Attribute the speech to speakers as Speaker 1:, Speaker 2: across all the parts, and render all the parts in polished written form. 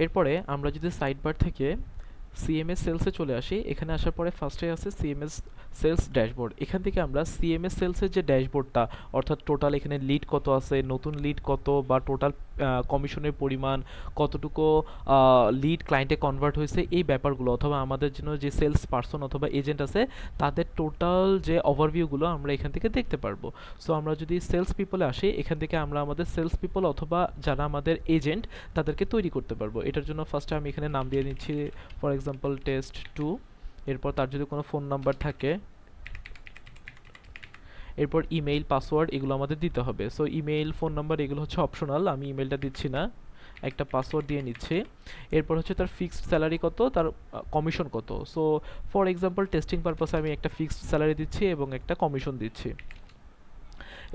Speaker 1: এরপরে আমরা যদি সাইড বার থেকে সিএমএস সেলসে চলে আসি, এখানে আসার পরে ফার্স্টে আছে সিএমএস সেলস ড্যাশবোর্ড। এখান থেকে আমরা সিএমএস সেলসের যে ড্যাশবোর্ডটা, অর্থাৎ টোটাল এখানে লিড কত আছে, নতুন লিড কত, বা টোটাল কমিশনের পরিমাণ কতটুকু, লিড ক্লায়েন্টে কনভার্ট হয়েছে, এই ব্যাপারগুলো, অথবা আমাদের জন্য যে সেলস পার্সন অথবা এজেন্ট আছে তাদের টোটাল যে ওভারভিউগুলো আমরা এখান থেকে দেখতে পারবো। সো আমরা যদি সেলস পিপলে আসি, এখান থেকে আমরা আমাদের সেলস পিপল অথবা যারা আমাদের এজেন্ট তাদেরকে তৈরি করতে পারবো। এটার জন্য ফার্স্টে আমি এখানে নাম দিয়ে নিচ্ছি, ফর এক্সাম্পল টেস্ট 2। এরপর তার যদি কোনো ফোন নাম্বার থাকে, এরপর ইমেইল, পাসওয়ার্ড এগুলো আমাদের দিতে হবে। সো ইমেইল, ফোন নাম্বার এগুলো হচ্ছে অপশনাল, আমি ইমেইলটা দিচ্ছি না, একটা পাসওয়ার্ড দিয়ে নিচ্ছি। এরপর হচ্ছে তার ফিক্সড স্যালারি কত, তার কমিশন কত। সো ফর এক্সাম্পল টেস্টিং পারপাসে আমি একটা ফিক্সড স্যালারি দিচ্ছি এবং একটা কমিশন দিচ্ছি।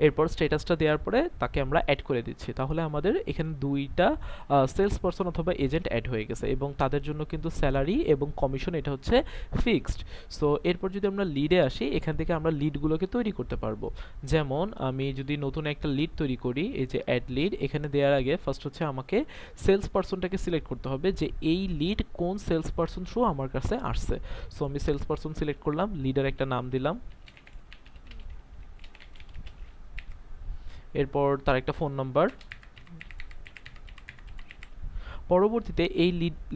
Speaker 1: এরপর স্ট্যাটাসটা দেওয়ার পরে তাকে আমরা অ্যাড করে দিচ্ছি, তাহলে আমাদের এখানে দুইটা সেলস পারসন অথবা এজেন্ট অ্যাড হয়ে গেছে এবং তাদের জন্য কিন্তু স্যালারি এবং কমিশন এটা হচ্ছে ফিক্সড। সো এরপর যদি আমরা লিডে আসি, এখান থেকে আমরা লিডগুলোকে তৈরি করতে পারবো। যেমন আমি যদি নতুন একটা লিড তৈরি করি, এই যে অ্যাড লিড, এখানে দেওয়ার আগে ফার্স্ট হচ্ছে আমাকে সেলস পারসনটাকে সিলেক্ট করতে হবে যে এই লিড কোন সেলস পারসন থ্রু আমার কাছে আসছে। সো আমি সেলস পারসন সিলেক্ট করলাম, লিডের একটা নাম দিলাম, এরপর তার একটা ফোন নাম্বার। পরবর্তীতে এই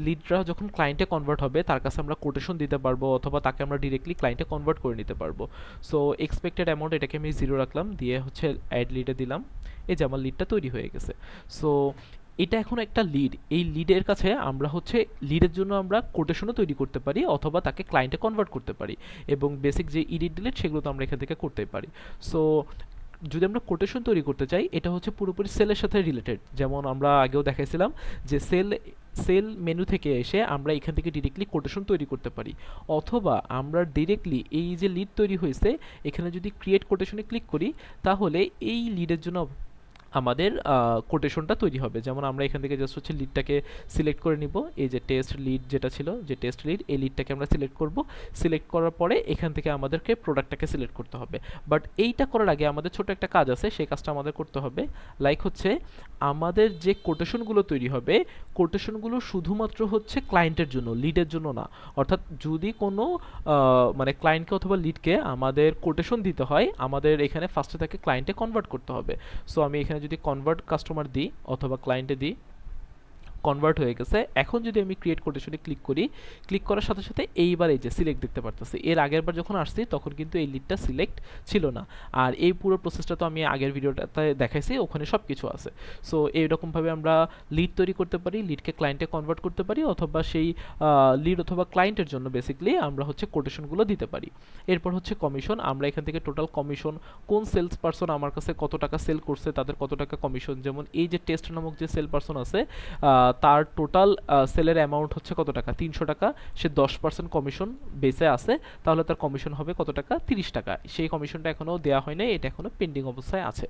Speaker 1: লিডরা যখন ক্লায়েন্টে কনভার্ট হবে তার কাছে আমরা কোটেশন দিতে পারবো, অথবা তাকে আমরা ডিরেক্টলি ক্লায়েন্টে কনভার্ট করে নিতে পারবো। সো এক্সপেক্টেড অ্যামাউন্ট এটাকে আমি 0 রাখলাম, দিয়ে হচ্ছে অ্যাড লিডে দিলাম। এই যে আমার লিডটা তৈরি হয়ে গেছে। সো এটা এখন একটা লিড, এই লিডের কাছে আমরা হচ্ছে লিডের জন্য আমরা কোটেশনও তৈরি করতে পারি, অথবা তাকে ক্লায়েন্টে কনভার্ট করতে পারি, এবং বেসিক যে এডিট ডিলিট সেগুলো তো আমরা এখান থেকে করতেই পারি। সো যদি আমরা কোটেশন তৈরি করতে চাই, এটা হচ্ছে পুরোপুরি সেলের সাথে রিলেটেড। যেমন আমরা আগেও দেখাইছিলাম যে সেল মেনু থেকে এসে আমরা এখান থেকে ডিরেক্টলি কোটেশন তৈরি করতে পারি, অথবা আমরা ডিরেক্টলি এই যে লিড তৈরি হয়েছে এখানে যদি ক্রিয়েট কোটেশনে ক্লিক করি, তাহলে এই লিডের জন্য আমাদের কোটেশনটা তৈরি হবে। যেমন আমরা এখান থেকে জাস্ট হচ্ছে লিডটাকে সিলেক্ট করে নিব, এই যে টেস্ট লিড যেটা ছিল, যে টেস্ট লিড, এই লিডটাকে আমরা সিলেক্ট করব। সিলেক্ট করার পরে এখান থেকে আমাদেরকে প্রোডাক্টটাকে সিলেক্ট করতে হবে। বাট এইটা করার আগে আমাদের ছোট একটা কাজ আছে, সেই কাজটা আমাদের করতে হবে। লাইক হচ্ছে আমাদের যে কোটেশনগুলো তৈরি হবে, কোটেশনগুলো শুধুমাত্র হচ্ছে ক্লায়েন্টের জন্য, লিডের জন্য না। অর্থাৎ যদি কোনো মানে ক্লায়েন্টকে অথবা লিডকে আমাদের কোটেশন দিতে হয়, আমাদের এখানে ফার্স্টে তাকে ক্লায়েন্টে কনভার্ট করতে হবে। সো আমি এখানে যদি কনভার্ট কাস্টমার দিই অথবা ক্লায়েন্টে দিই, কনভার্ট হয়ে গেছে। এখন যদি আমি ক্রিয়েট কোটেশনে ক্লিক করি, ক্লিক করার সাথে সাথে এইবার এই যে সিলেক্ট দেখতে পারতেছি। এর আগের বার যখন আসছি তখন কিন্তু এই লিডটা সিলেক্ট ছিল না। আর এই পুরো প্রসেসটা তো আমি আগের ভিডিওটাতে দেখাইছি, ওখানে সব কিছু আছে। সো এইরকমভাবে আমরা লিড তৈরি করতে পারি, লিডকে ক্লায়েন্টে কনভার্ট করতে পারি, অথবা সেই লিড অথবা ক্লায়েন্টের জন্য বেসিক্যালি আমরা হচ্ছে কোটেশনগুলো দিতে পারি। এরপর হচ্ছে কমিশন, আমরা এখান থেকে টোটাল কমিশন, কোন সেলস পারসন আমার কাছে কত টাকা সেল করছে তাদের কত টাকা কমিশন। যেমন এই যে টেস্ট নামক যে সেল পারসন আছে, তার টোটাল সেলের অ্যামাউন্ট হচ্ছে কত টাকা, 300 টাকা। সে 10% কমিশন বেসে আছে, তাহলে তার কমিশন হবে কত টাকা, 30 টাকা। সেই কমিশনটা এখনও দেওয়া হয় নাই, এটা এখনও পেন্ডিং অবস্থায় আছে।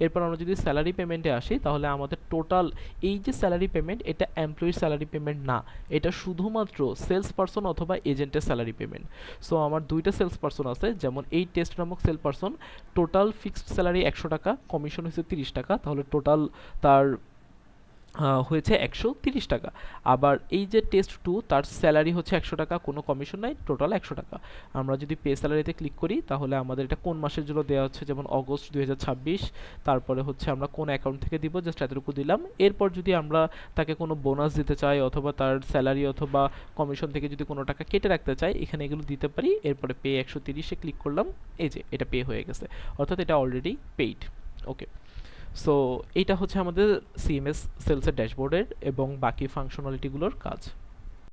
Speaker 1: এরপর আমরা যদি স্যালারি পেমেন্টে আসি, তাহলে আমাদের টোটাল এই যে স্যালারি পেমেন্ট, এটা এমপ্লয়ির স্যালারি পেমেন্ট না, এটা শুধুমাত্র সেলস পারসন অথবা এজেন্টের স্যালারি পেমেন্ট। সো আমার দুইটা সেলস পারসন আছে, যেমন এই টেস্ট নামক sale person, total fixed salary 100 টাকা, কমিশন হচ্ছে 30 টাকা, তাহলে টোটাল তার হয়েছে 130 টাকা। আবার এই যে টেস্ট 2, তার স্যালারি হচ্ছে 100 টাকা, কোনো কমিশন নাই, টোটাল 100 টাকা। আমরা যদি পে স্যালারিতে ক্লিক করি, তাহলে আমাদের এটা কোন মাসের জন্য দেওয়া হচ্ছে, যেমন অগস্ট 2026। তারপরে হচ্ছে আমরা কোন অ্যাকাউন্ট থেকে দিব, জাস্ট এতটুকু দিলাম। এরপর যদি আমরা তাকে কোনো বোনাস দিতে চাই, অথবা তার স্যালারি অথবা কমিশন থেকে যদি কোনো টাকা কেটে রাখতে চাই, এখানে এগুলো দিতে পারি। এরপরে পে 130-এ ক্লিক করলাম, এই যে এটা পে হয়ে গেছে, অর্থাৎ এটা অলরেডি পেইড। ওকে, সো এইটা হচ্ছে আমাদের সিএমএস সেলসের ড্যাশবোর্ডের এবং বাকি ফাংশনালিটিগুলোর কাজ।